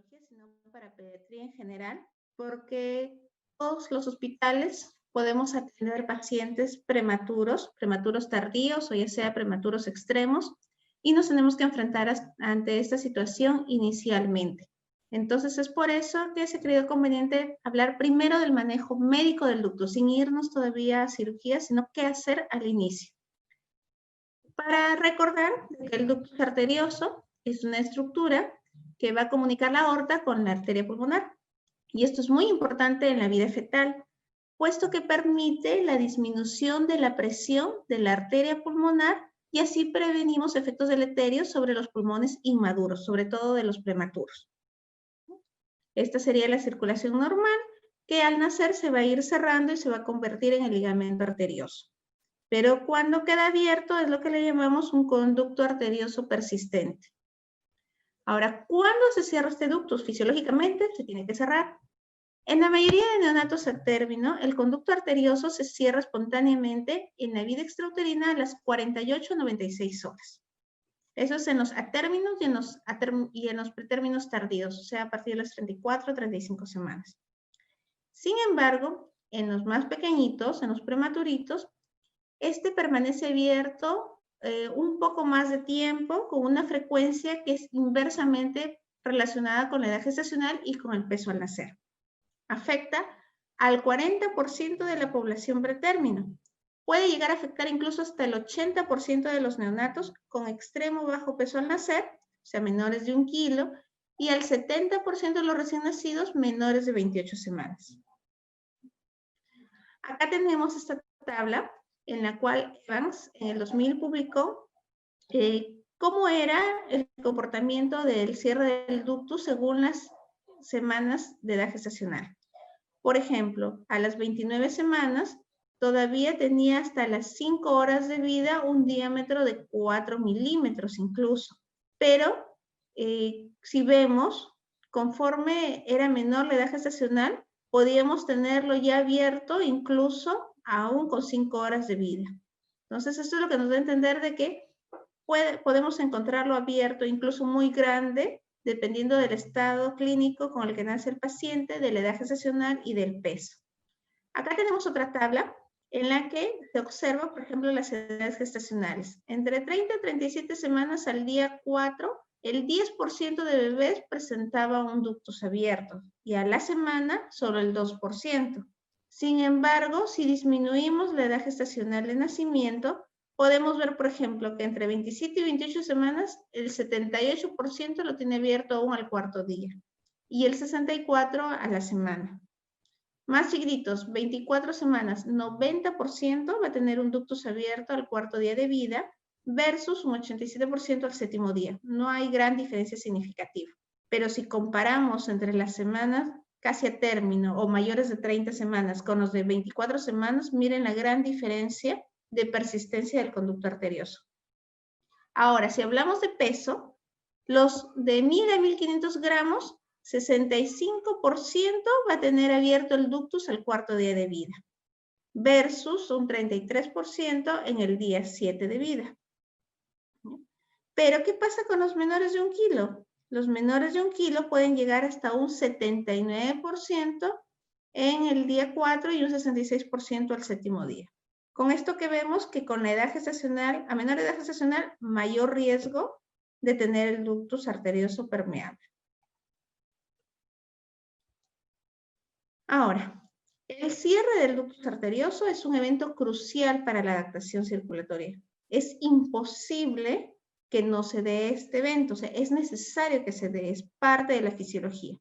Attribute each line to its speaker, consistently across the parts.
Speaker 1: ginecología, sino para pediatría en general, porque todos los hospitales podemos atender pacientes prematuros, prematuros tardíos o ya sea prematuros extremos, y nos tenemos que enfrentar ante esta situación inicialmente. Entonces es por eso que se creyó conveniente hablar primero del manejo médico del ducto, sin irnos todavía a cirugía, sino qué hacer al inicio. Para recordar que el ductus arterioso es una estructura que va a comunicar la aorta con la arteria pulmonar. Y esto es muy importante en la vida fetal, puesto que permite la disminución de la presión de la arteria pulmonar y así prevenimos efectos deleterios sobre los pulmones inmaduros, sobre todo de los prematuros. Esta sería la circulación normal, que al nacer se va a ir cerrando y se va a convertir en el ligamento arterioso. Pero cuando queda abierto es lo que le llamamos un conducto arterioso persistente. Ahora, ¿cuándo se cierra este ductus? Fisiológicamente se tiene que cerrar. En la mayoría de neonatos a término, el conducto arterioso se cierra espontáneamente en la vida extrauterina a las 48 a 96 horas. Eso es en los atérminos y en los pretérminos tardíos, o sea, a partir de las 34 a 35 semanas. Sin embargo, en los más pequeñitos, en los prematuritos, este permanece abierto un poco más de tiempo con una frecuencia que es inversamente relacionada con la edad gestacional y con el peso al nacer. Afecta al 40% de la población pretérmino. Puede llegar a afectar incluso hasta el 80% de los neonatos con extremo bajo peso al nacer, o sea, menores de 1 kilo, y al 70% de los recién nacidos menores de 28 semanas. Acá tenemos esta tabla en la cual Evans en el 2000 publicó cómo era el comportamiento del cierre del ductus según las semanas de edad gestacional. Por ejemplo, a las 29 semanas todavía tenía hasta las 5 horas de vida un diámetro de 4 milímetros incluso. Pero si vemos, conforme era menor la edad gestacional, podíamos tenerlo ya abierto incluso aún con 5 horas de vida. Entonces, esto es lo que nos da a entender de que podemos encontrarlo abierto, incluso muy grande, dependiendo del estado clínico con el que nace el paciente, de la edad gestacional y del peso. Acá tenemos otra tabla en la que se observa, por ejemplo, las edades gestacionales. Entre 30 y 37 semanas al día 4, el 10% de bebés presentaba un ductus abierto y a la semana solo el 2%. Sin embargo, si disminuimos la edad gestacional de nacimiento, podemos ver, por ejemplo, que entre 27 y 28 semanas, el 78% lo tiene abierto aún al cuarto día y el 64% a la semana. Más chiquitos, 24 semanas, 90% va a tener un ductus abierto al cuarto día de vida versus un 87% al séptimo día. No hay gran diferencia significativa. Pero si comparamos entre las semanas casi a término o mayores de 30 semanas con los de 24 semanas, miren la gran diferencia de persistencia del conducto arterioso. Ahora, si hablamos de peso, los de 1000 a 1500 gramos, 65% va a tener abierto el ductus al cuarto día de vida, versus un 33% en el día 7 de vida. Pero, ¿qué pasa con los menores de 1 kilo? Los menores de 1 kilo pueden llegar hasta un 79% en el día 4 y un 66% al séptimo día. Con esto que vemos que con la edad gestacional, a menor edad gestacional, mayor riesgo de tener el ductus arterioso permeable. Ahora, el cierre del ductus arterioso es un evento crucial para la adaptación circulatoria. Es imposible que no se dé este evento, o sea, es necesario que se dé, es parte de la fisiología.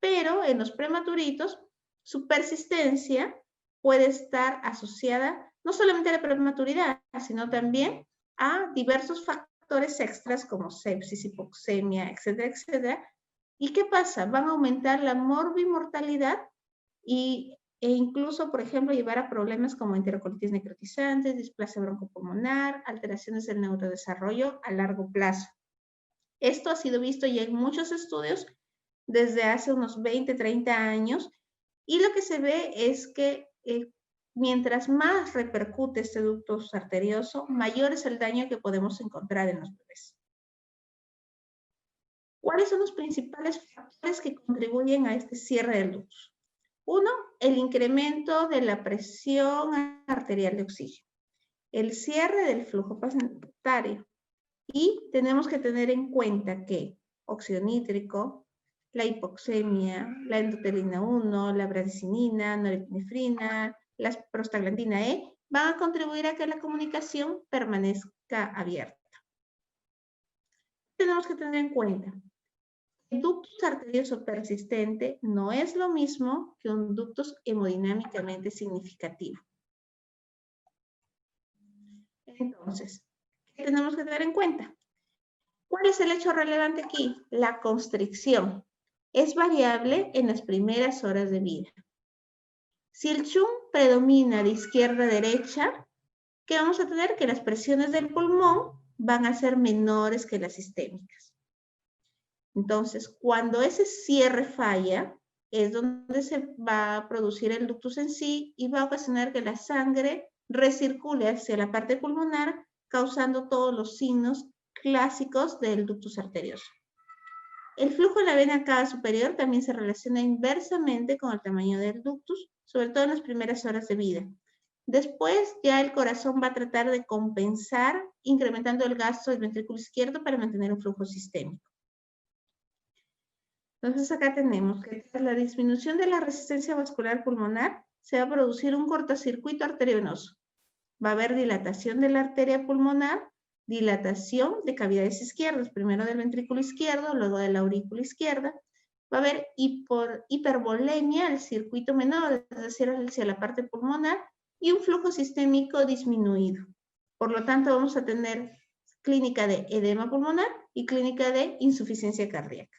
Speaker 1: Pero en los prematuritos, su persistencia puede estar asociada no solamente a la prematuridad, sino también a diversos factores extras como sepsis, hipoxemia, etcétera, etcétera. ¿Y qué pasa? Van a aumentar la morbimortalidad e incluso, por ejemplo, llevar a problemas como enterocolitis necrotizante, displasia broncopulmonar, alteraciones del neurodesarrollo a largo plazo. Esto ha sido visto ya en muchos estudios desde hace unos 20, 30 años, y lo que se ve es que mientras más repercute este ductus arterioso, mayor es el daño que podemos encontrar en los bebés. ¿Cuáles son los principales factores que contribuyen a este cierre del ductus? Uno, el incremento de la presión arterial de oxígeno, el cierre del flujo placentario. Y tenemos que tener en cuenta que óxido nítrico, la hipoxemia, la endotelina 1, la bradicinina, norepinefrina, la prostaglandina E, van a contribuir a que la comunicación permanezca abierta. Tenemos que tener en cuenta que el ductus arterioso persistente no es lo mismo que un ductus hemodinámicamente significativo. Entonces, ¿qué tenemos que tener en cuenta? ¿Cuál es el hecho relevante aquí? La constricción. Es variable en las primeras horas de vida. Si el CHUM predomina de izquierda a derecha, ¿qué vamos a tener? Que las presiones del pulmón van a ser menores que las sistémicas. Entonces, cuando ese cierre falla, es donde se va a producir el ductus en sí y va a ocasionar que la sangre recircule hacia la parte pulmonar, causando todos los signos clásicos del ductus arterioso. El flujo en la vena cava superior también se relaciona inversamente con el tamaño del ductus, sobre todo en las primeras horas de vida. Después ya el corazón va a tratar de compensar, incrementando el gasto del ventrículo izquierdo para mantener un flujo sistémico. Entonces acá tenemos que tras la disminución de la resistencia vascular pulmonar, se va a producir un cortocircuito arteriovenoso. Va a haber dilatación de la arteria pulmonar, dilatación de cavidades izquierdas, primero del ventrículo izquierdo, luego de la aurícula izquierda. Va a haber hipervolemia al circuito menor, es decir, hacia la parte pulmonar, y un flujo sistémico disminuido. Por lo tanto, vamos a tener clínica de edema pulmonar y clínica de insuficiencia cardíaca.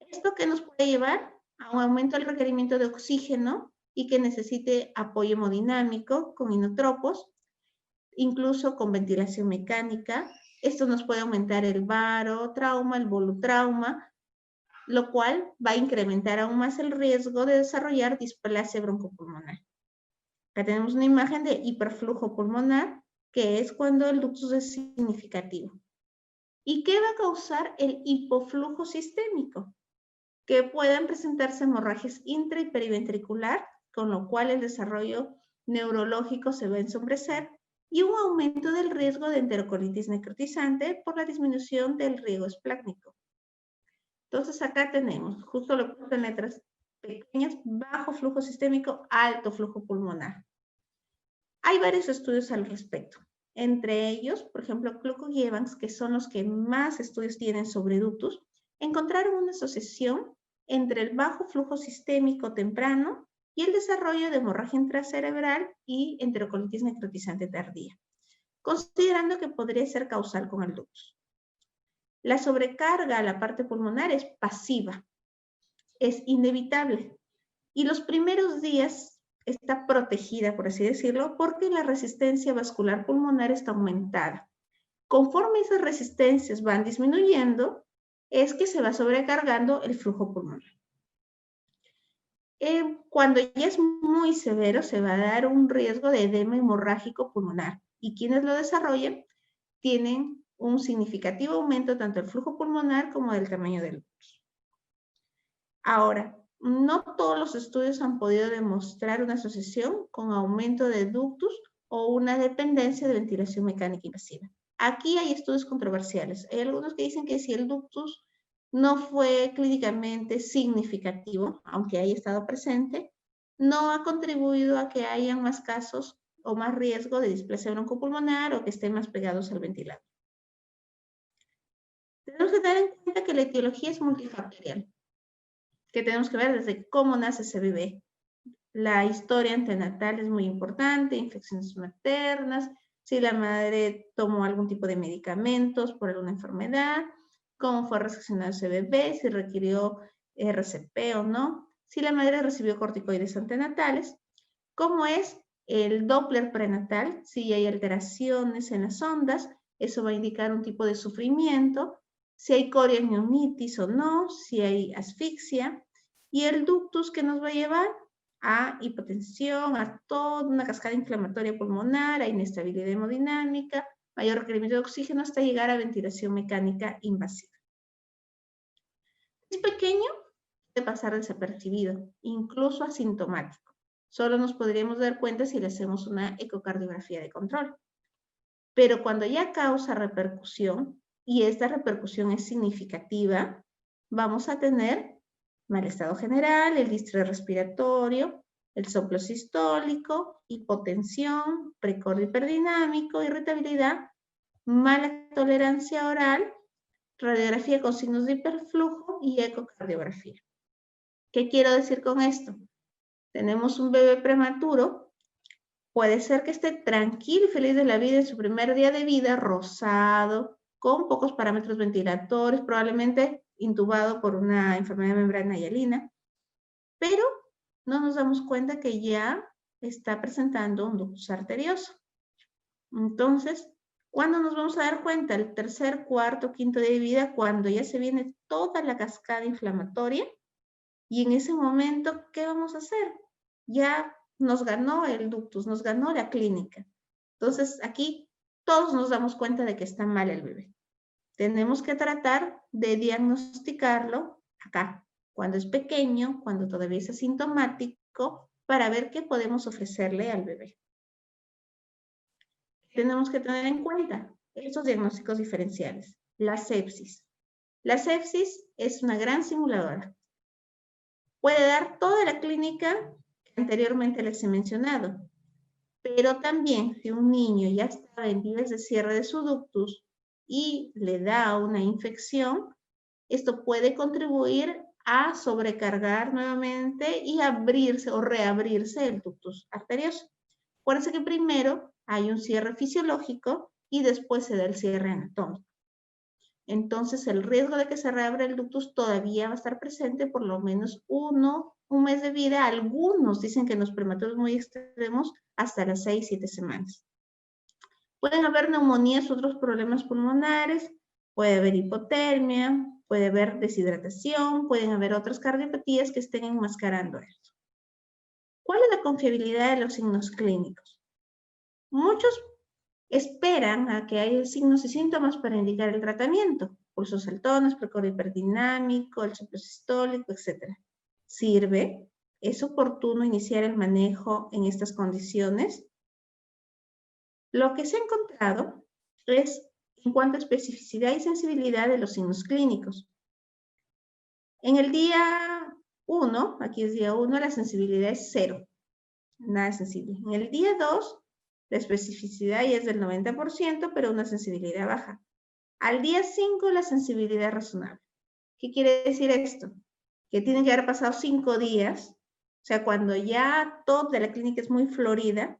Speaker 1: ¿Esto qué nos puede llevar? A un aumento del requerimiento de oxígeno y que necesite apoyo hemodinámico con inotropos, incluso con ventilación mecánica. Esto nos puede aumentar el barotrauma, el volutrauma, lo cual va a incrementar aún más el riesgo de desarrollar displasia broncopulmonar. Acá tenemos una imagen de hiperflujo pulmonar, que es cuando el ductus es significativo. ¿Y qué va a causar el hipoflujo sistémico? Que puedan presentarse hemorragias intra y periventricular, con lo cual el desarrollo neurológico se va a ensombrecer, y un aumento del riesgo de enterocolitis necrotizante por la disminución del riego esplácnico. Entonces acá tenemos, justo lo que en letras pequeñas, bajo flujo sistémico, alto flujo pulmonar. Hay varios estudios al respecto. Entre ellos, por ejemplo, Klucko y Evans, que son los que más estudios tienen sobre ductus, encontraron una asociación entre el bajo flujo sistémico temprano y el desarrollo de hemorragia intracerebral y enterocolitis necrotizante tardía, considerando que podría ser causal con el ductus. La sobrecarga a la parte pulmonar es pasiva, es inevitable, y los primeros días está protegida, por así decirlo, porque la resistencia vascular pulmonar está aumentada. Conforme esas resistencias van disminuyendo, es que se va sobrecargando el flujo pulmonar. Cuando ya es muy severo, se va a dar un riesgo de edema hemorrágico pulmonar, y quienes lo desarrollan tienen un significativo aumento tanto del flujo pulmonar como del tamaño del ductus. Ahora, no todos los estudios han podido demostrar una asociación con aumento de ductus o una dependencia de ventilación mecánica invasiva. Aquí hay estudios controversiales. Hay algunos que dicen que si el ductus no fue clínicamente significativo, aunque haya estado presente, no ha contribuido a que hayan más casos o más riesgo de displasia broncopulmonar o que estén más pegados al ventilador. Tenemos que tener en cuenta que la etiología es multifactorial, que tenemos que ver desde cómo nace ese bebé. La historia antenatal es muy importante, infecciones maternas, si la madre tomó algún tipo de medicamentos por alguna enfermedad, cómo fue recepcionado ese bebé, si requirió RCP o no, si la madre recibió corticoides antenatales, cómo es el Doppler prenatal, si hay alteraciones en las ondas, eso va a indicar un tipo de sufrimiento, si hay corionionitis o no, si hay asfixia, y el ductus que nos va a llevar a hipotensión, a toda una cascada inflamatoria pulmonar, a inestabilidad hemodinámica, mayor requerimiento de oxígeno hasta llegar a ventilación mecánica invasiva. es pequeño, puede pasar desapercibido, incluso asintomático. Solo nos podríamos dar cuenta si le hacemos una ecocardiografía de control. Pero cuando ya causa repercusión, y esta repercusión es significativa, vamos a tener mal estado general, el distrés respiratorio, el soplo sistólico, hipotensión, precordio hiperdinámico, irritabilidad, mala tolerancia oral, radiografía con signos de hiperflujo y ecocardiografía. ¿Qué quiero decir con esto? Tenemos un bebé prematuro, puede ser que esté tranquilo y feliz de la vida en su primer día de vida, rosado, con pocos parámetros ventilatorios, probablemente intubado por una enfermedad de membrana hialina, pero no nos damos cuenta que ya está presentando un ductus arterioso. Entonces, ¿cuándo nos vamos a dar cuenta? El tercer, cuarto, quinto día de vida, cuando ya se viene toda la cascada inflamatoria, y en ese momento, ¿qué vamos a hacer? Ya nos ganó el ductus, nos ganó la clínica. Entonces, aquí todos nos damos cuenta de que está mal el bebé. Tenemos que tratar de diagnosticarlo acá, cuando es pequeño, cuando todavía es asintomático, para ver qué podemos ofrecerle al bebé. Tenemos que tener en cuenta estos diagnósticos diferenciales. La sepsis. La sepsis es una gran simuladora. Puede dar toda la clínica que anteriormente les he mencionado, pero también si un niño ya está en vías de cierre de su ductus y le da una infección, esto puede contribuir a sobrecargar nuevamente y abrirse o reabrirse el ductus arterioso. Por eso que primero hay un cierre fisiológico y después se da el cierre anatómico. Entonces el riesgo de que se reabra el ductus todavía va a estar presente por lo menos un mes de vida. Algunos dicen que en los prematuros muy extremos hasta las 6-7 semanas. Pueden haber neumonías, otros problemas pulmonares, puede haber hipotermia, puede haber deshidratación, pueden haber otras cardiopatías que estén enmascarando esto. ¿Cuál es la confiabilidad de los signos clínicos? Muchos esperan a que haya signos y síntomas para indicar el tratamiento, pulsos saltones, precordio hiperdinámico, el soplo sistólico, etc. ¿Sirve? ¿Es oportuno iniciar el manejo en estas condiciones? Lo que se ha encontrado es en cuanto a especificidad y sensibilidad de los signos clínicos. En el día 1, aquí es día 1, la sensibilidad es 0, nada sensible. En el día 2, la especificidad ya es del 90%, pero una sensibilidad baja. Al día 5, la sensibilidad es razonable. ¿Qué quiere decir esto? Que tienen que haber pasado 5 días, o sea, cuando ya toda la clínica es muy florida,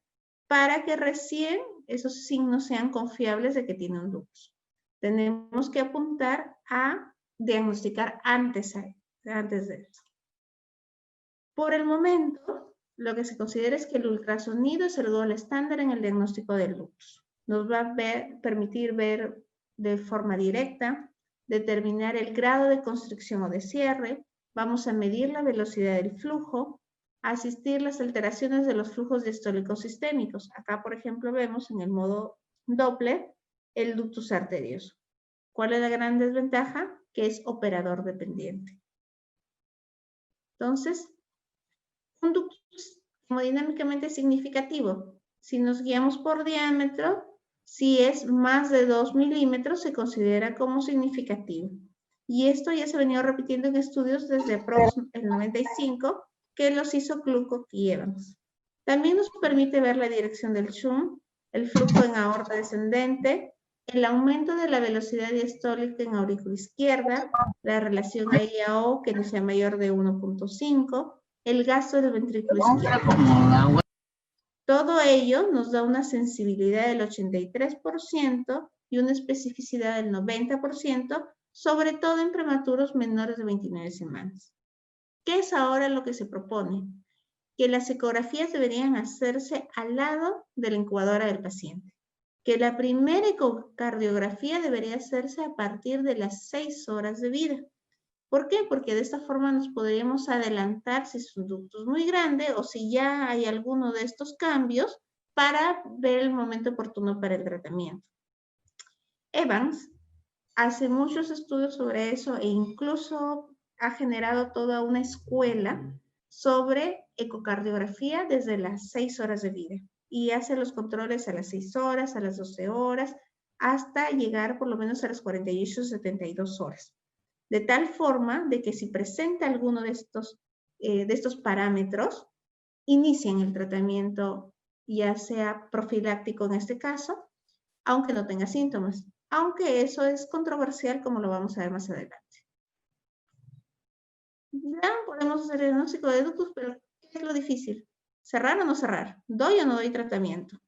Speaker 1: para que recién esos signos sean confiables de que tiene un ductus. Tenemos que apuntar a diagnosticar antes de eso. Por el momento, lo que se considera es que el ultrasonido es el gol estándar en el diagnóstico del ductus. Nos va a permitir ver de forma directa, determinar el grado de constricción o de cierre, vamos a medir la velocidad del flujo, asistir las alteraciones de los flujos diastólicos sistémicos. Acá, por ejemplo, vemos en el modo Doppler el ductus arterioso. ¿Cuál es la gran desventaja? Que es operador dependiente. Entonces, un ductus hemodinámicamente significativo. Si nos guiamos por diámetro, si es más de 2 milímetros, se considera como significativo. Y esto ya se ha venido repitiendo en estudios desde el 95, que los hizo Clucock y Evans. También nos permite ver la dirección del shunt, el flujo en aorta descendente, el aumento de la velocidad diastólica en aurícula izquierda, la relación AIA-O que no sea mayor de 1.5, el gasto del ventrículo izquierdo. Todo ello nos da una sensibilidad del 83% y una especificidad del 90%, sobre todo en prematuros menores de 29 semanas. ¿Qué es ahora lo que se propone? Que las ecografías deberían hacerse al lado de la incubadora del paciente. Que la primera ecocardiografía debería hacerse a partir de las 6 horas de vida. ¿Por qué? Porque de esta forma nos podríamos adelantar si es un ductus muy grande o si ya hay alguno de estos cambios para ver el momento oportuno para el tratamiento. Evans hace muchos estudios sobre eso e incluso ha generado toda una escuela sobre ecocardiografía desde las 6 horas de vida y hace los controles a las 6 horas, a las 12 horas, hasta llegar por lo menos a las 48 o 72 horas. De tal forma de que si presenta alguno de estos parámetros, inician el tratamiento, ya sea profiláctico en este caso, aunque no tenga síntomas. Aunque eso es controversial, como lo vamos a ver más adelante. Ya podemos hacer el diagnóstico de ductus, pero ¿qué es lo difícil? ¿Cerrar o no cerrar? ¿Doy o no doy tratamiento?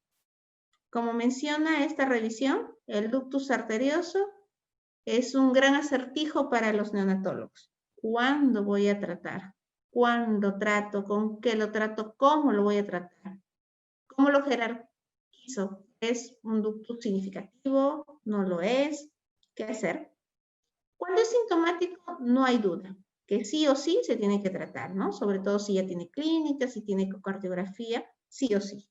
Speaker 1: Como menciona esta revisión, el ductus arterioso es un gran acertijo para los neonatólogos. ¿Cuándo voy a tratar? ¿Cuándo trato? ¿Con qué lo trato? ¿Cómo lo voy a tratar? ¿Cómo lo jerarquizo? ¿Es un ductus significativo? ¿No lo es? ¿Qué hacer? Cuando es sintomático, no hay duda que sí o sí se tiene que tratar, ¿no? Sobre todo si ya tiene clínica, si tiene ecocardiografía, sí o sí.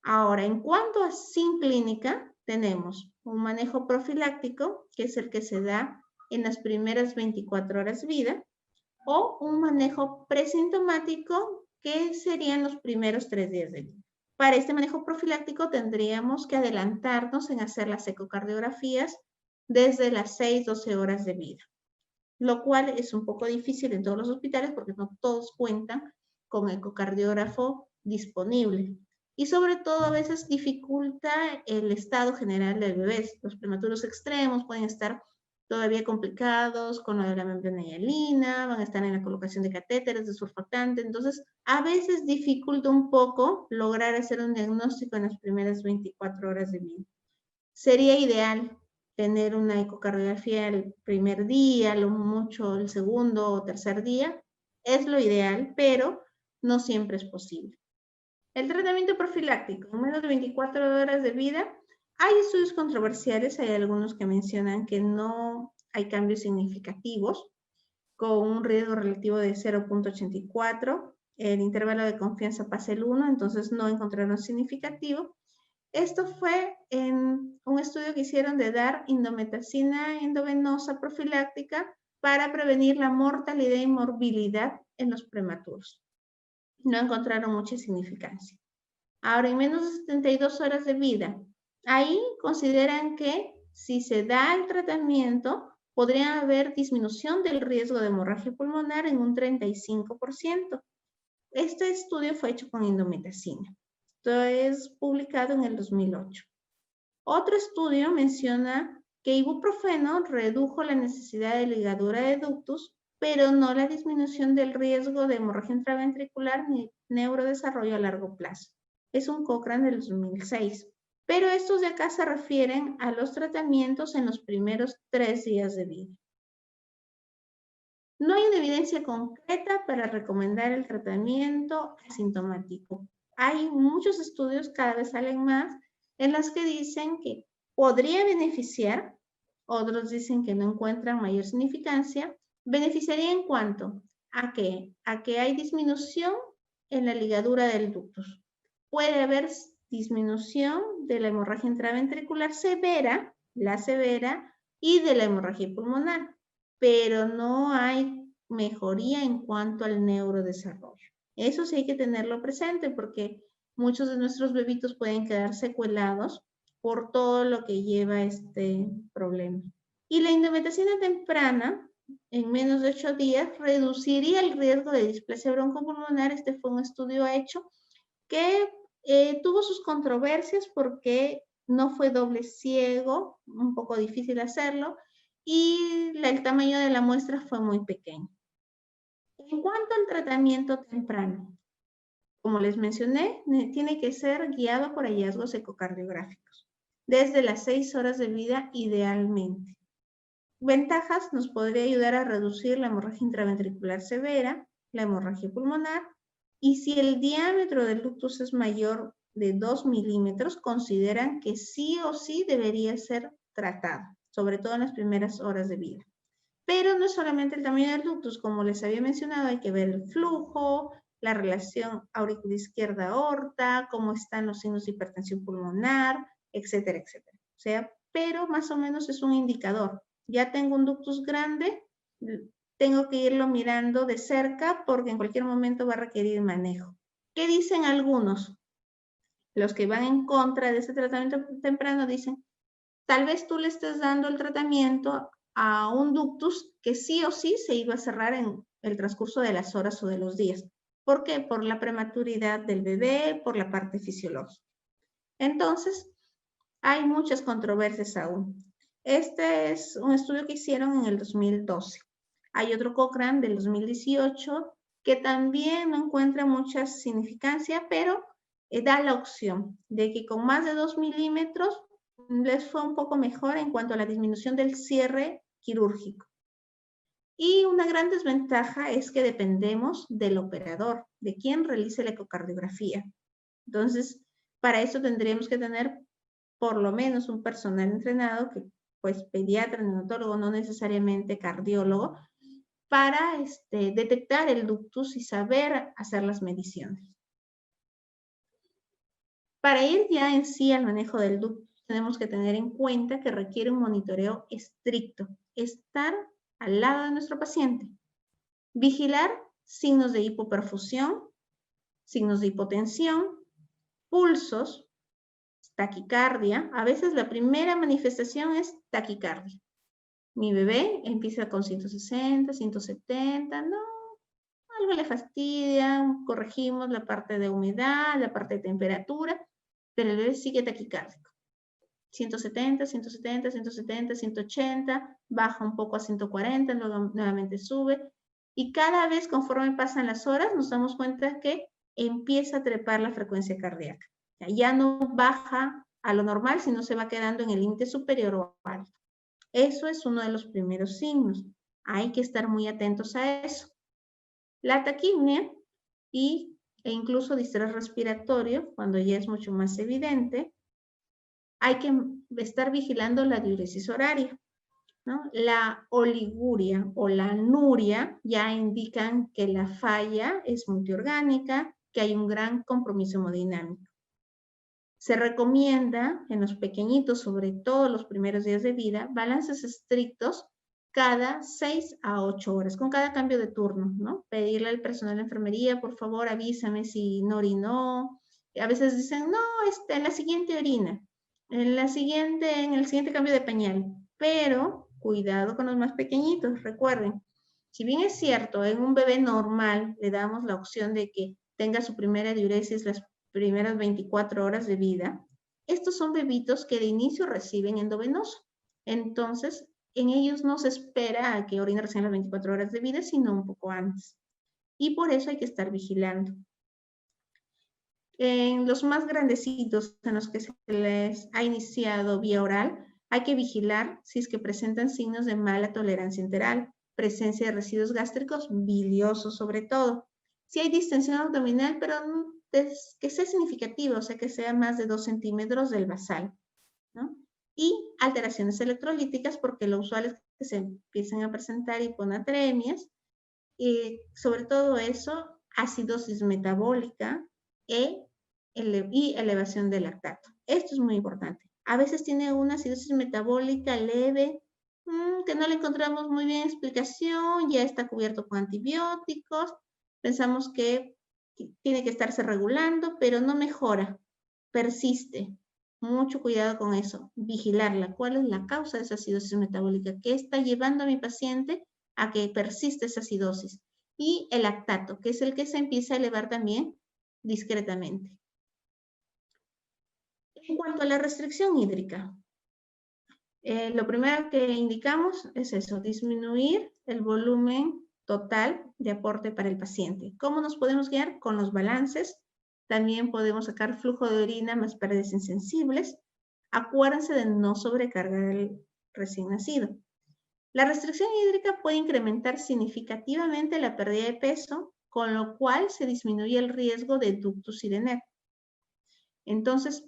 Speaker 1: Ahora, en cuanto a sin clínica, tenemos un manejo profiláctico, que es el que se da en las primeras 24 horas de vida, o un manejo presintomático, que serían los primeros 3 días de vida. Para este manejo profiláctico tendríamos que adelantarnos en hacer las ecocardiografías desde las 6-12 horas de vida, lo cual es un poco difícil en todos los hospitales porque no todos cuentan con ecocardiógrafo disponible. Y sobre todo a veces dificulta el estado general del bebé. Los prematuros extremos pueden estar todavía complicados con lo de la membrana hialina, van a estar en la colocación de catéteres, de surfactante. Entonces, a veces dificulta un poco lograr hacer un diagnóstico en las primeras 24 horas de vida. Sería ideal tener una ecocardiografía el primer día, lo mucho el segundo o tercer día. Es lo ideal, pero no siempre es posible. El tratamiento profiláctico, en menos de 24 horas de vida, hay estudios controversiales, hay algunos que mencionan que no hay cambios significativos, con un riesgo relativo de 0.84, el intervalo de confianza pasa el 1, entonces no encontraron significativo. Esto fue en un estudio que hicieron de dar indometacina endovenosa profiláctica para prevenir la mortalidad y morbilidad en los prematuros. No encontraron mucha significancia. Ahora, en menos de 72 horas de vida, ahí consideran que si se da el tratamiento, podría haber disminución del riesgo de hemorragia pulmonar en un 35%. Este estudio fue hecho con indometacina. Esto es publicado en el 2008. Otro estudio menciona que ibuprofeno redujo la necesidad de ligadura de ductus, pero no la disminución del riesgo de hemorragia intraventricular ni neurodesarrollo a largo plazo. Es un Cochrane del 2006. Pero estos de acá se refieren a los tratamientos en los primeros 3 días de vida. No hay una evidencia concreta para recomendar el tratamiento asintomático. Hay muchos estudios, cada vez salen más, en los que dicen que podría beneficiar, otros dicen que no encuentran mayor significancia. ¿Beneficiaría en cuánto? ¿A qué? A que hay disminución en la ligadura del ductus. Puede haber disminución de la hemorragia intraventricular severa, la severa, y de la hemorragia pulmonar, pero no hay mejoría en cuanto al neurodesarrollo. Eso sí hay que tenerlo presente porque muchos de nuestros bebitos pueden quedar secuelados por todo lo que lleva este problema. Y la indometacina temprana, en menos de 8 días, reduciría el riesgo de displasia broncopulmonar. Este fue un estudio hecho que tuvo sus controversias porque no fue doble ciego, un poco difícil hacerlo, y el tamaño de la muestra fue muy pequeño. En cuanto al tratamiento temprano, como les mencioné, tiene que ser guiado por hallazgos ecocardiográficos, desde las 6 horas de vida idealmente. Ventajas: nos podría ayudar a reducir la hemorragia intraventricular severa, la hemorragia pulmonar, y si el diámetro del ductus es mayor de 2 milímetros, consideran que sí o sí debería ser tratado, sobre todo en las primeras horas de vida. Pero no es solamente el tamaño del ductus, como les había mencionado, hay que ver el flujo, la relación auricular izquierda-aorta, cómo están los signos de hipertensión pulmonar, etcétera, etcétera. Pero más o menos es un indicador. Ya tengo un ductus grande, tengo que irlo mirando de cerca porque en cualquier momento va a requerir manejo. ¿Qué dicen algunos? Los que van en contra de ese tratamiento temprano dicen, tal vez tú le estés dando el tratamiento a un ductus que sí o sí se iba a cerrar en el transcurso de las horas o de los días. ¿Por qué? Por la prematuridad del bebé, por la parte fisiológica. Entonces, hay muchas controversias aún. Este es un estudio que hicieron en el 2012. Hay otro Cochrane del 2018 que también no encuentra mucha significancia, pero da la opción de que con más de 2 milímetros les fue un poco mejor en cuanto a la disminución del cierre quirúrgico. Y una gran desventaja es que dependemos del operador, de quien realice la ecocardiografía. Entonces, para eso tendríamos que tener por lo menos un personal entrenado, que pues pediatra, neonatólogo, no necesariamente cardiólogo, para detectar el ductus y saber hacer las mediciones. Para ir ya en sí al manejo del ductus, tenemos que tener en cuenta que requiere un monitoreo estricto, estar al lado de nuestro paciente, vigilar signos de hipoperfusión, signos de hipotensión, pulsos, taquicardia. A veces la primera manifestación es taquicardia. Mi bebé empieza con 160, 170, no, algo le fastidia, corregimos la parte de humedad, la parte de temperatura, pero el bebé sigue taquicárdico. 170, 170, 170, 180, baja un poco a 140, luego nuevamente sube. Y cada vez conforme pasan las horas nos damos cuenta que empieza a trepar la frecuencia cardíaca. Ya no baja a lo normal, sino se va quedando en el límite superior o alto. Eso es uno de los primeros signos. Hay que estar muy atentos a eso. La taquipnea e incluso distrés respiratorio, cuando ya es mucho más evidente, hay que estar vigilando la diuresis horaria, ¿no? La oliguria o la anuria ya indican que la falla es multiorgánica, que hay un gran compromiso hemodinámico. Se recomienda en los pequeñitos, sobre todo los primeros días de vida, balances estrictos cada 6 a 8 horas, con cada cambio de turno, ¿no? Pedirle al personal de enfermería, por favor, avísame si no orinó. A veces dicen, no, en la siguiente orina, en el siguiente cambio de pañal. Pero cuidado con los más pequeñitos, recuerden. Si bien es cierto, en un bebé normal le damos la opción de que tenga su primera diuresis las primeras 24 horas de vida, estos son bebitos que de inicio reciben endovenoso. Entonces, en ellos no se espera a que orinen recién las 24 horas de vida, sino un poco antes. Y por eso hay que estar vigilando. En los más grandecitos, en los que se les ha iniciado vía oral, hay que vigilar si es que presentan signos de mala tolerancia enteral, presencia de residuos gástricos biliosos sobre todo. Si hay distensión abdominal, pero que sea significativa, o sea, que sea más de 2 centímetros del basal, ¿no? Y alteraciones electrolíticas, porque lo usual es que se empiecen a presentar hiponatremias, y sobre todo eso, acidosis metabólica y elevación del lactato. Esto es muy importante. A veces tiene una acidosis metabólica leve, que no le encontramos muy bien explicación, ya está cubierto con antibióticos, pensamos que tiene que estarse regulando, pero no mejora, persiste. Mucho cuidado con eso, vigilarla. ¿Cuál es la causa de esa acidosis metabólica? ¿Qué está llevando a mi paciente a que persiste esa acidosis? Y el lactato, que es el que se empieza a elevar también discretamente. En cuanto a la restricción hídrica, lo primero que indicamos es eso, disminuir el volumen total de aporte para el paciente. ¿Cómo nos podemos guiar? Con los balances. También podemos sacar flujo de orina más pérdidas insensibles. Acuérdense de no sobrecargar al recién nacido. La restricción hídrica puede incrementar significativamente la pérdida de peso, con lo cual se disminuye el riesgo de ductus y de NET. Entonces,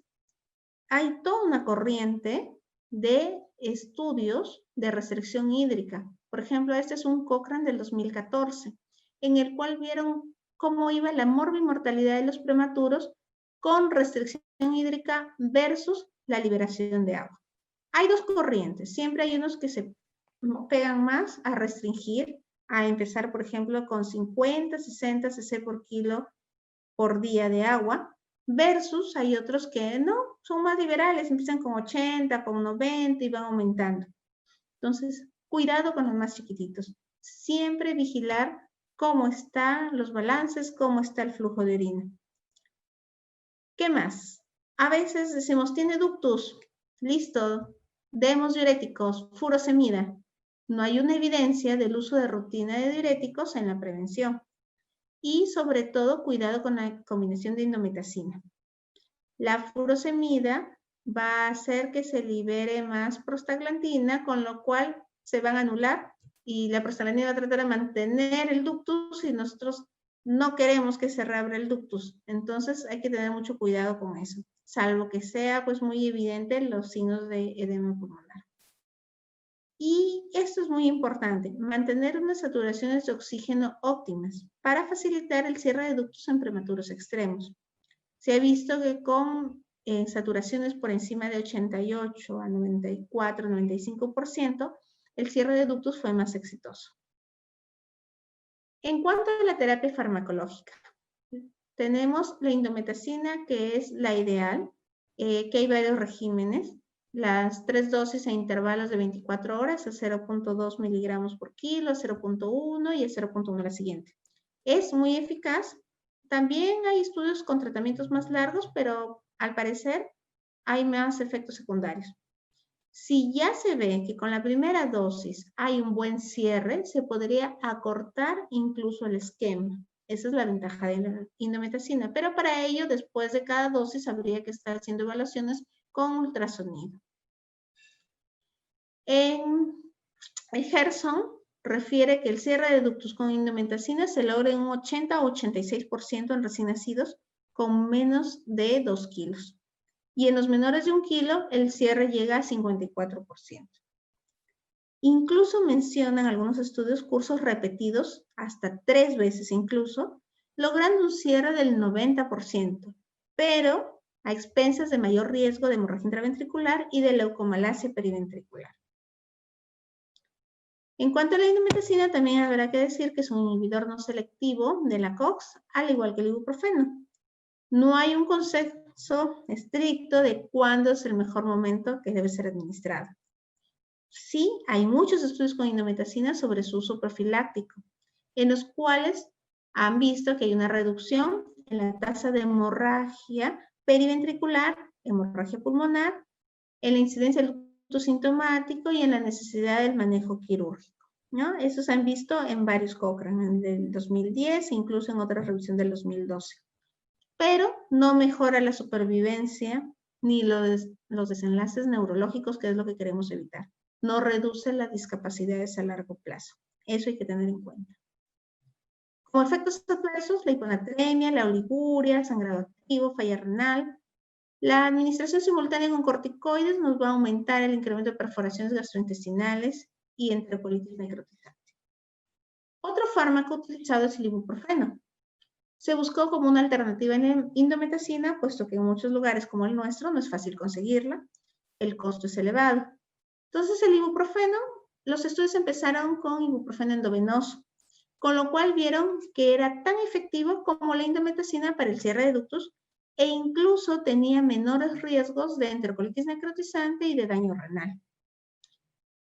Speaker 1: hay toda una corriente de estudios de restricción hídrica. Por ejemplo, este es un Cochrane del 2014, en el cual vieron cómo iba la morbimortalidad de los prematuros con restricción hídrica versus la liberación de agua. Hay dos corrientes, siempre hay unos que se pegan más a restringir a empezar, por ejemplo, con 50, 60 cc por kilo por día de agua, versus hay otros que no, son más liberales, empiezan con 80, con 90 y van aumentando. Entonces, cuidado con los más chiquititos. Siempre vigilar cómo están los balances, cómo está el flujo de orina. ¿Qué más? A veces decimos, tiene ductus, listo, demos diuréticos, furosemida. No hay una evidencia del uso de rutina de diuréticos en la prevención. Y sobre todo, cuidado con la combinación de indometacina. La furosemida va a hacer que se libere más prostaglandina, con lo cual se van a anular y la prostaglandina va a tratar de mantener el ductus y nosotros no queremos que se reabra el ductus. Entonces hay que tener mucho cuidado con eso, salvo que sea pues muy evidente los signos de edema pulmonar. Y esto es muy importante, mantener unas saturaciones de oxígeno óptimas para facilitar el cierre de ductos en prematuros extremos. Se ha visto que con saturaciones por encima de 88 a 94, 95%, el cierre de ductos fue más exitoso. En cuanto a la terapia farmacológica, tenemos la indometacina, que es la ideal, que hay varios regímenes, las 3 dosis a intervalos de 24 horas, a 0.2 miligramos por kilo, 0.1 y a 0.1 la siguiente. Es muy eficaz. También hay estudios con tratamientos más largos, pero al parecer hay más efectos secundarios. Si ya se ve que con la primera dosis hay un buen cierre, se podría acortar incluso el esquema. Esa es la ventaja de la indometacina, pero para ello, después de cada dosis, habría que estar haciendo evaluaciones con ultrasonido. En Gerson refiere que el cierre de ductos con indometacina se logra en un 80 o 86% en recién nacidos con menos de 2 kilos. Y en los menores de 1 kilo, el cierre llega a 54%. Incluso mencionan algunos estudios cursos repetidos, hasta 3 veces incluso, logrando un cierre del 90%, pero a expensas de mayor riesgo de hemorragia intraventricular y de leucomalacia periventricular. En cuanto a la indometacina, también habrá que decir que es un inhibidor no selectivo de la COX, al igual que el ibuprofeno. No hay un consenso estricto de cuándo es el mejor momento que debe ser administrado. Sí, hay muchos estudios con indometacina sobre su uso profiláctico, en los cuales han visto que hay una reducción en la tasa de hemorragia periventricular, hemorragia pulmonar, en la incidencia del ducto sintomático y en la necesidad del manejo quirúrgico, ¿no? Esos se han visto en varios Cochrane, en el 2010 e incluso en otra revisión del 2012. Pero no mejora la supervivencia ni los desenlaces neurológicos, que es lo que queremos evitar. No reduce las discapacidades a largo plazo. Eso hay que tener en cuenta. Como efectos adversos, la hiponatremia, la oliguria, sangrado activo, falla renal. La administración simultánea con corticoides nos va a aumentar el incremento de perforaciones gastrointestinales y enterocolitis necrotizante. Otro fármaco utilizado es el ibuprofeno. Se buscó como una alternativa en indometacina, puesto que en muchos lugares como el nuestro no es fácil conseguirla, el costo es elevado. Entonces el ibuprofeno, los estudios empezaron con ibuprofeno endovenoso, con lo cual vieron que era tan efectivo como la indometacina para el cierre de ductos e incluso tenía menores riesgos de enterocolitis necrotizante y de daño renal.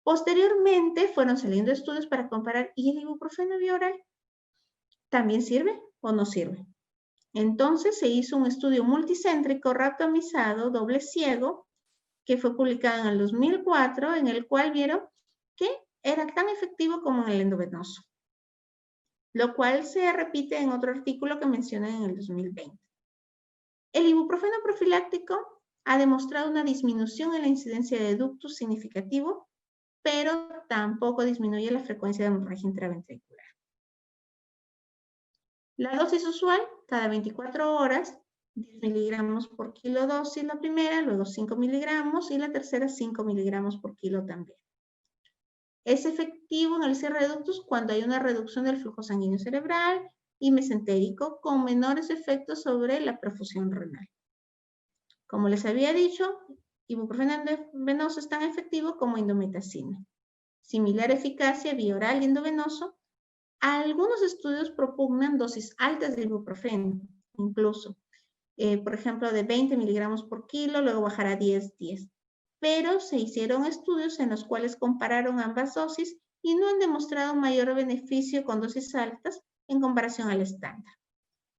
Speaker 1: Posteriormente fueron saliendo estudios para comparar, ¿y el ibuprofeno vía oral también sirve o no sirve? Entonces se hizo un estudio multicéntrico randomizado, doble ciego, que fue publicado en el 2004, en el cual vieron que era tan efectivo como en el endovenoso, lo cual se repite en otro artículo que mencionan en el 2020. El ibuprofeno profiláctico ha demostrado una disminución en la incidencia de ductus significativo, pero tampoco disminuye la frecuencia de hemorragia intraventricular. La dosis usual, cada 24 horas, 10 miligramos por kilo dosis la primera, luego 5 miligramos y la tercera 5 miligramos por kilo también. Es efectivo en el cierre de ductos cuando hay una reducción del flujo sanguíneo cerebral y mesentérico con menores efectos sobre la perfusión renal. Como les había dicho, ibuprofeno endovenoso es tan efectivo como indometacina. Similar eficacia vía oral y endovenoso, Algunos estudios propugnan dosis altas de ibuprofeno, incluso. Por ejemplo, de 20 miligramos por kilo, luego bajar a 10. Pero se hicieron estudios en los cuales compararon ambas dosis y no han demostrado mayor beneficio con dosis altas en comparación al estándar.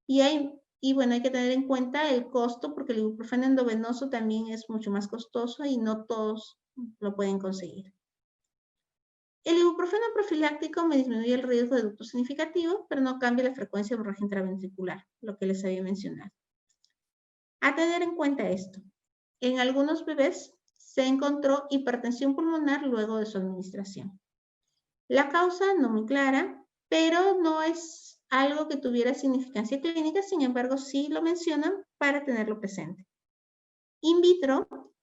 Speaker 1: Y bueno, hay que tener en cuenta el costo porque el ibuprofeno endovenoso también es mucho más costoso y no todos lo pueden conseguir. El ibuprofeno profiláctico me disminuye el riesgo de ducto significativo, pero no cambia la frecuencia de hemorragia intraventricular, lo que les había mencionado. A tener en cuenta esto. En algunos bebés se encontró hipertensión pulmonar luego de su administración. La causa no muy clara, pero no es algo que tuviera significancia clínica, sin embargo sí lo mencionan para tenerlo presente. In vitro,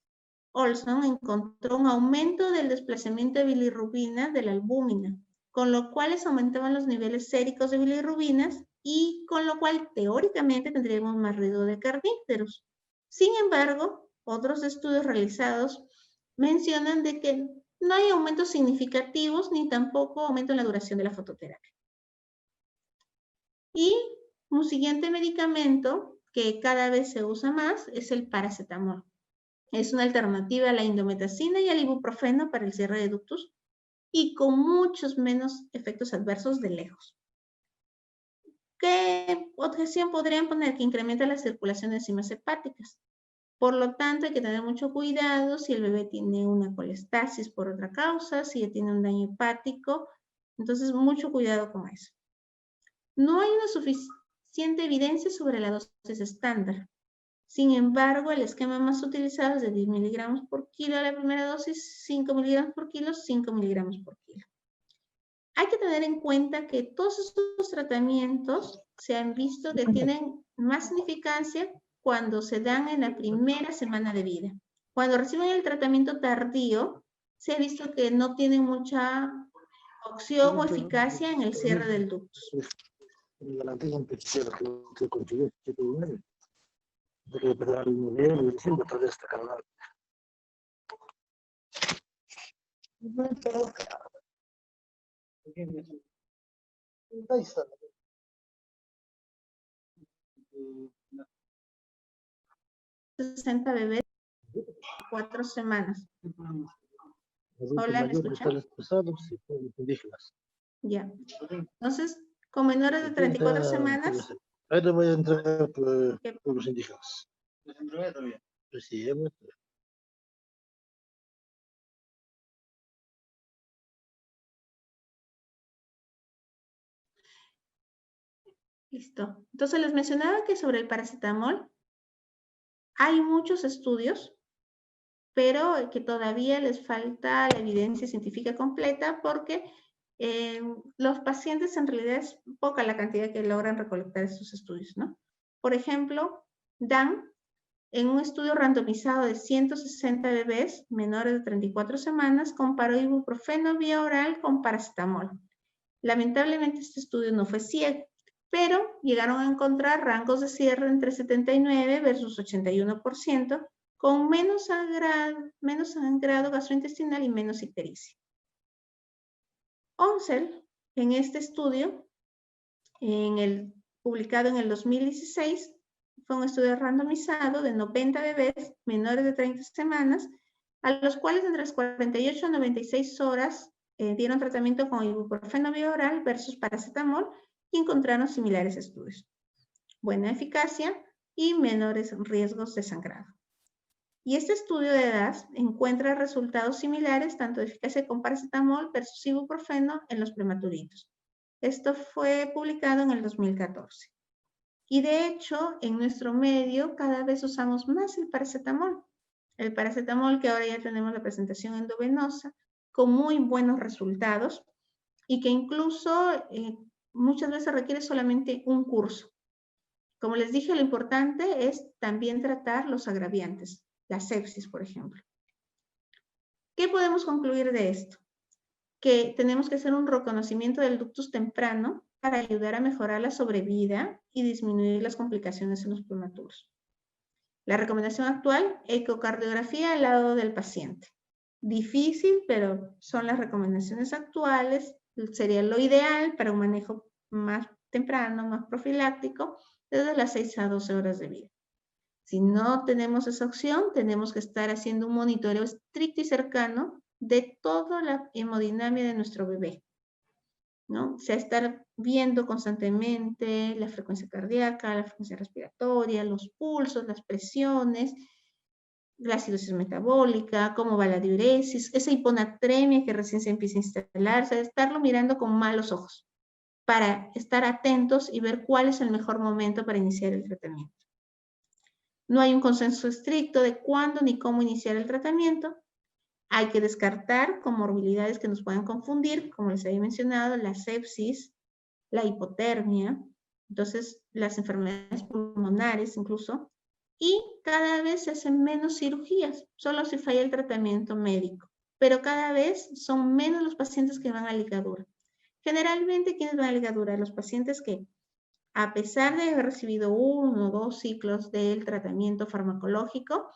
Speaker 1: Olson encontró un aumento del desplazamiento de bilirrubina de la albúmina, con lo cual aumentaban los niveles séricos de bilirrubinas y con lo cual teóricamente tendríamos más riesgo de carnípteros. Sin embargo, otros estudios realizados mencionan de que no hay aumentos significativos ni tampoco aumento en la duración de la fototerapia. Y un siguiente medicamento que cada vez se usa más es el paracetamol. Es una alternativa a la indometacina y al ibuprofeno para el cierre de ductus y con muchos menos efectos adversos de lejos. ¿Qué objeción podrían poner? Que incrementa la circulación de enzimas hepáticas. Por lo tanto, hay que tener mucho cuidado si el bebé tiene una colestasis por otra causa, si tiene un daño hepático. Entonces, mucho cuidado con eso. No hay una suficiente evidencia sobre la dosis estándar. Sin embargo, el esquema más utilizado es de 10 miligramos por kilo a la primera dosis, 5 miligramos por kilo, 5 miligramos por kilo. Hay que tener en cuenta que todos estos tratamientos se han visto que tienen más significancia cuando se dan en la primera semana de vida. Cuando reciben el tratamiento tardío, se ha visto que no tienen mucha opción o eficacia en el cierre del ductus. ...60 bebés, 4 semanas. Hola, ¿me escuchan? Ya. Entonces, con menores de 34 semanas...
Speaker 2: Ahora voy a entregar por los indígenas. Sí,
Speaker 1: Listo. Entonces, les mencionaba que sobre el paracetamol hay muchos estudios, pero que todavía les falta la evidencia científica completa porque los pacientes en realidad es poca la cantidad que logran recolectar estos estudios, ¿no? Por ejemplo, Dan, en un estudio randomizado de 160 bebés menores de 34 semanas, comparó ibuprofeno vía oral con paracetamol. Lamentablemente este estudio no fue ciego, pero llegaron a encontrar rangos de cierre entre 79 versus 81%, con menos sangrado gastrointestinal y menos ictericia. Onsel, en este estudio, publicado en el 2016, fue un estudio randomizado de 90 bebés menores de 30 semanas, a los cuales entre las 48 a 96 horas dieron tratamiento con ibuprofeno vía oral versus paracetamol y encontraron similares estudios. Buena eficacia y menores riesgos de sangrado. Y este estudio de DAS encuentra resultados similares, tanto de eficacia con paracetamol versus ibuprofeno en los prematuritos. Esto fue publicado en el 2014. Y de hecho, en nuestro medio cada vez usamos más el paracetamol. El paracetamol que ahora ya tenemos la presentación endovenosa con muy buenos resultados y que incluso muchas veces requiere solamente un curso. Como les dije, lo importante es también tratar los agraviantes, la sepsis, por ejemplo. ¿Qué podemos concluir de esto? Que tenemos que hacer un reconocimiento del ductus temprano para ayudar a mejorar la sobrevida y disminuir las complicaciones en los prematuros. La recomendación actual, ecocardiografía al lado del paciente. Difícil, pero son las recomendaciones actuales sería lo ideal para un manejo más temprano, más profiláctico, desde las 6 a 12 horas de vida. Si no tenemos esa opción, tenemos que estar haciendo un monitoreo estricto y cercano de toda la hemodinamia de nuestro bebé, ¿no? O sea, estar viendo constantemente la frecuencia cardíaca, la frecuencia respiratoria, los pulsos, las presiones, la acidosis metabólica, cómo va la diuresis, esa hiponatremia que recién se empieza a instalar, o sea, estarlo mirando con malos ojos para estar atentos y ver cuál es el mejor momento para iniciar el tratamiento. No hay un consenso estricto de cuándo ni cómo iniciar el tratamiento. Hay que descartar comorbilidades que nos puedan confundir, como les había mencionado, la sepsis, la hipotermia, entonces las enfermedades pulmonares incluso, y cada vez se hacen menos cirugías, solo si falla el tratamiento médico, pero cada vez son menos los pacientes que van a ligadura. Generalmente, ¿quiénes van a ligadura? Los pacientes que, a pesar de haber recibido 1 o 2 ciclos del tratamiento farmacológico,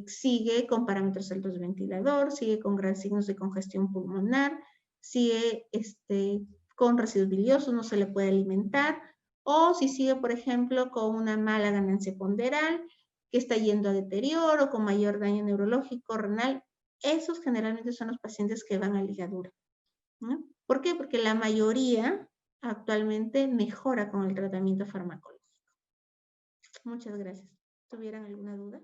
Speaker 1: sigue con parámetros altos de ventilador, sigue con grandes signos de congestión pulmonar, sigue con residuos biliosos, no se le puede alimentar, o si sigue, por ejemplo, con una mala ganancia ponderal, que está yendo a deterioro, con mayor daño neurológico, renal, esos generalmente son los pacientes que van a ligadura, ¿no? ¿Por qué? Porque la mayoría actualmente mejora con el tratamiento farmacológico. Muchas gracias. ¿Tuvieran alguna duda?